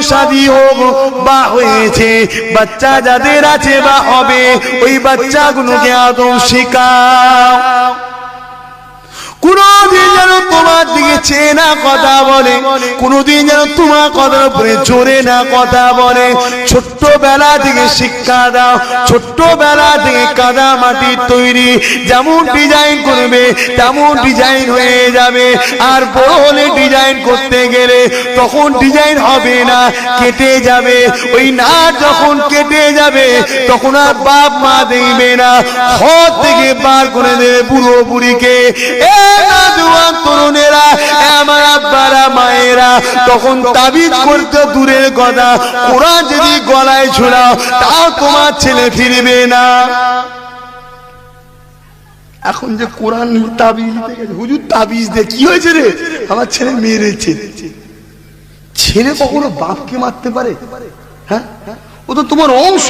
শাদী হোক বা হয়েছে, বাচ্চা যাদের আছে বা হবে, ওই বাচ্চাগুলোকে আদব শিখাও। কোনদিন যেন তোমার দিকে চেয়ে না কথা বলে, কোনদিন যেন তোমার কথার উপরে জোরে না কথা বলে। ছোট্টবেলা থেকে শিক্ষা দাও, ছোট্টবেলা থেকে কাদা মাটির তৈরি, যেমন ডিজাইন করবে তেমন ডিজাইন হয়ে যাবে। আর বড় হলে ডিজাইন করতে গেলে তখন ডিজাইন হবে না, কেটে যাবে। ওই নাট যখন কেটে যাবে তখন আর বাপ মা দেখবে না, ঘর থেকে বার করে দেবে বুড়ো বুড়িকে। তরুণেরা, আমার আব্বারা মায়েরা, তখন তাবিজ করতে দূরের কথা, কোরআন যদি গলায় ঝুলাও তাও তোমার ছেলে ফিরবে না। এখন যে কোরআন তাবিজ দেখেছে, হুজুর তাবিজ দে, কি হয়েছে রে? আমার ছেলে মেরেছে। ছেলে কখনো বাপকে মারতে পারে? হ্যাঁ, ও তো তোমার অংশ।